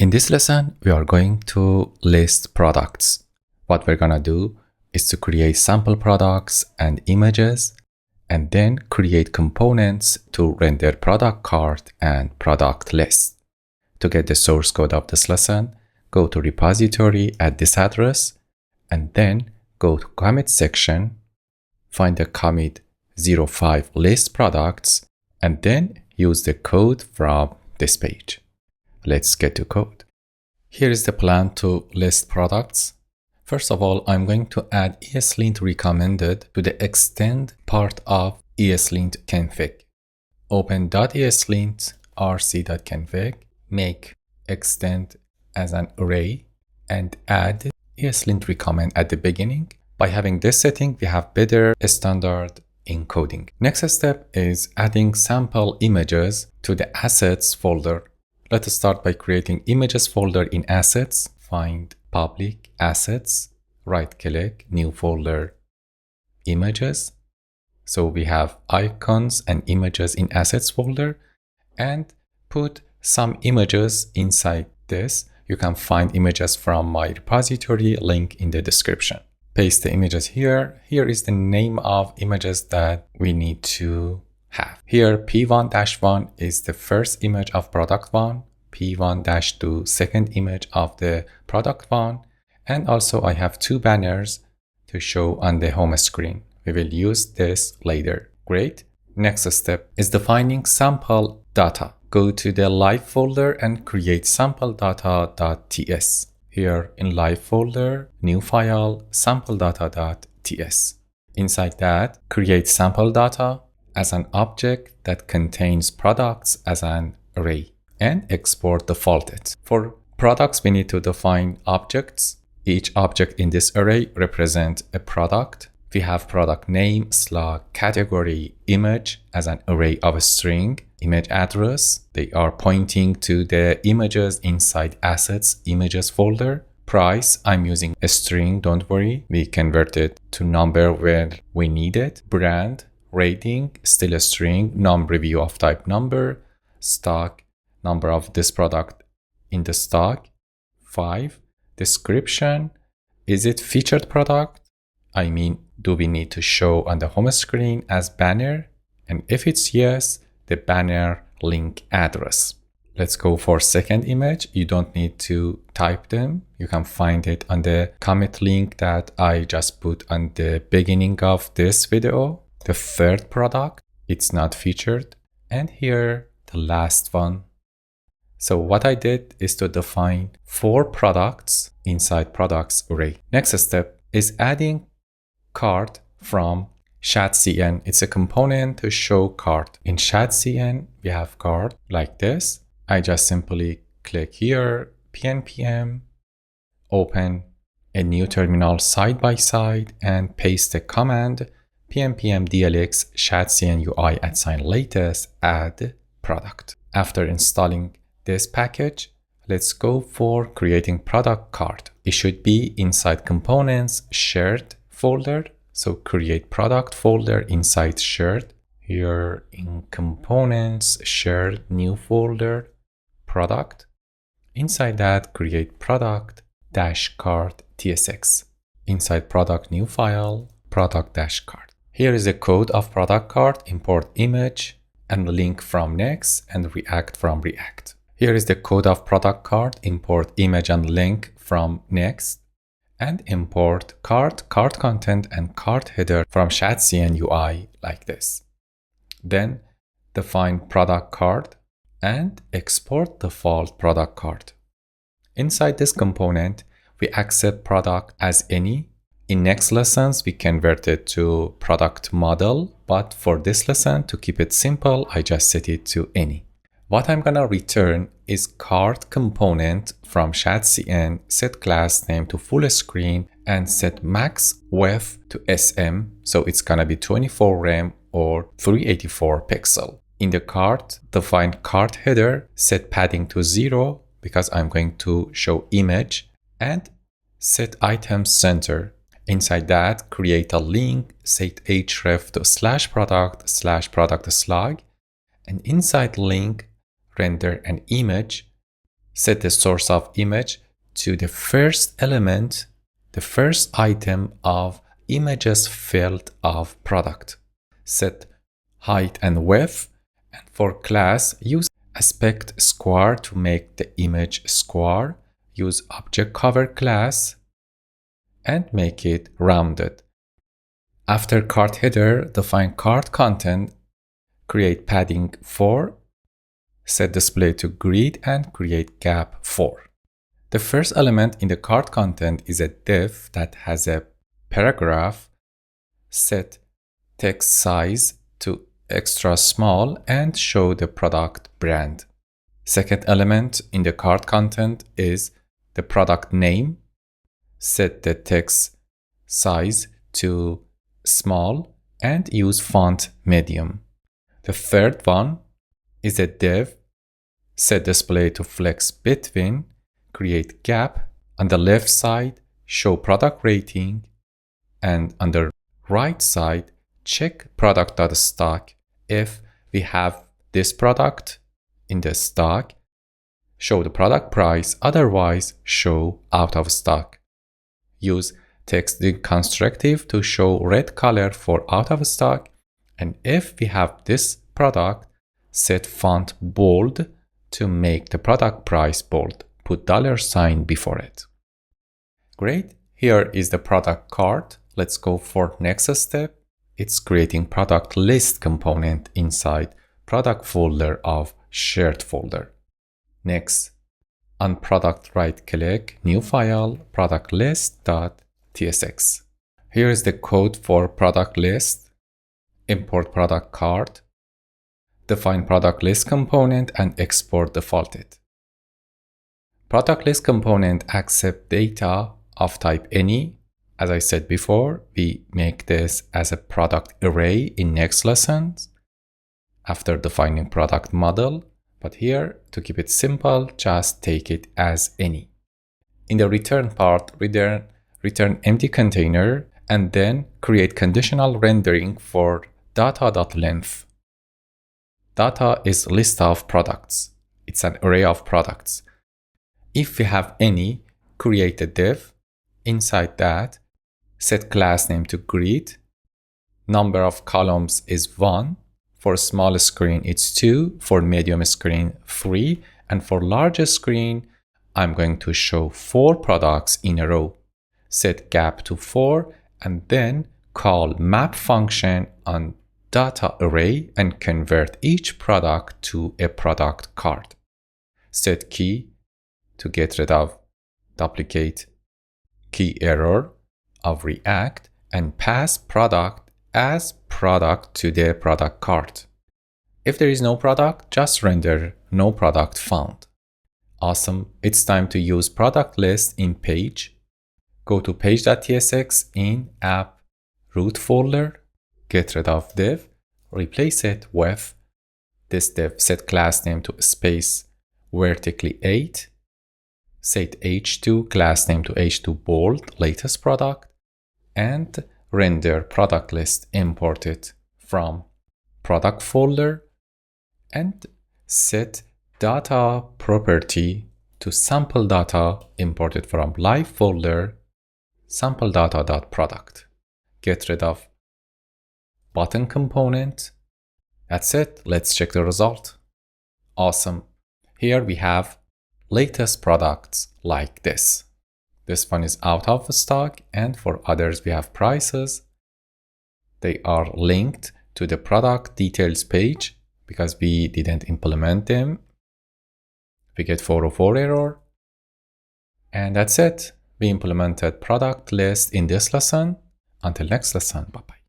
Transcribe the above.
In this lesson, we are going to list products. What we're gonna do is to create sample products and images, and then create components to render product cart and product list. To get the source code of this lesson, go to repository at this address, and then go to commit section, find the commit 05 list products, and then use the code from this page. Let's get to code. Here is the plan to list products. First of all, I'm going to add ESLint recommended to the extend part of ESLint config. Open .ESLint rc.config, make extend as an array, and add ESLint recommend at the beginning. By having this setting, we have better standard encoding. Next step is adding sample images to the assets folder. Let us start by creating images folder in assets. Find public assets, right click, new folder, images. So we have icons and images in assets folder, and put some images inside this. You can find images from my repository, link in the description. Paste the images here. Here is the name of images that we need to have. Here, P1-1 is the first image of product 1, P1-2 second image of the product 1, and also I have two banners to show on the home screen. We will use this later. Great. Next step is defining sample data. Go to the live folder and create sample data.ts. Here in live folder, new file, sample data.ts. Inside that, create sample data as an object that contains products as an array, and export defaulted. For products, we need to define objects. Each object in this array represents a product. We have product name, slug, category, image as an array of a string, image address. They are pointing to the images inside assets images folder. Price, I'm using a string, don't worry. We convert it to number where we need it. Brand, rating, still a string, num review of type number. Stock, number of this product in the stock. 5. Description, is it featured product? I mean, do we need to show on the home screen as banner? And if it's yes, the banner link address. Let's go for second image. You don't need to type them. You can find it on the commit link that I just put on the beginning of this video. The third product, it's not featured. And here, the last one. So what I did is to define 4 products inside products array. Next step is adding cart from ShadCN. It's a component to show cart. In ShadCN, we have cart like this. I just simply click here, PNPM, open a new terminal side by side, and paste the command PNPM DLX ShadCN UI @latest add product. After installing this package, let's go for creating product cart. It should be inside components shared folder. So create product folder inside shared. Here in components, shared, new folder, product. Inside that, create product -cart tsx. Inside product, new file, product-cart. Here is the code of product cart, import image and link from Next and React from React. Here is the code of product cart, import image and link from Next, and import cart content, and cart header from ShadCN UI like this. Then define product cart and export default product cart. Inside this component, we accept product as any. In next lessons, we convert it to product model, but for this lesson, to keep it simple, I just set it to any. What I'm gonna return is cart component from ShadCN, set class name to full screen, and set max width to SM. So it's gonna be 24 rem or 384 pixel. In the cart, define cart header, set padding to 0 because I'm going to show image, and set item center. Inside that, create a link, set href to /product/product slug, and inside link, render an image, set the source of image to the first element, the first item of images field of product. Set height and width, and for class, use aspect square to make the image square. Use object cover class and make it rounded. After cart header, define cart content, create padding 4, set display to grid and create gap 4. The first element in the cart content is a div that has a paragraph. Set text size to extra small and show the product brand. Second element in the cart content is the product name. Set the text size to small and use font medium. The third one is a div. Set display to flex between, create gap. On the left side, show product rating, and on the right side, check product.stock. If we have this product in the stock, show the product price, otherwise show out of stock. Use text deconstructive to show red color for out of stock, and if we have this product, set font bold to make the product price bold. Put $sign before it. Great. Here is the product cart. Let's go for next step. It's creating product list component inside product folder of shared folder. Next, on product right click, new file, product list.tsx. Here is the code for product list. Import product cart. Define product list component and export defaulted. Product list component accept data of type any. As I said before, we make this as a product array in next lessons after defining product model. But here, to keep it simple, just take it as any. In the return part, return empty container and then create conditional rendering for data.length. Data is list of products. It's an array of products. If we have any, create a div. Inside that, set class name to grid. Number of columns is 1. For small screen, it's 2. For medium screen, 3. And for large screen, I'm going to show 4 products in a row. Set gap to 4 and then call map function on data array and convert each product to a product card. Set key to get rid of duplicate key error of React and pass product as product to the product cart. If there is no product, just render no product found. Awesome. It's time to use product list in page. Go to page.tsx in app root folder, get rid of div, replace it with this div. Set class name to space vertically 8. Set h2 class name to h2 bold latest product and render product list imported from product folder and set data property to sample data imported from live folder sample data.product. Get rid of button component. That's it. Let's check the result. Awesome. Here we have latest products like this. This one is out of stock, and for others we have prices. They are linked to the product details page because we didn't implement them. We get 404 error. And that's it. We implemented product list in this lesson. Until next lesson, bye-bye.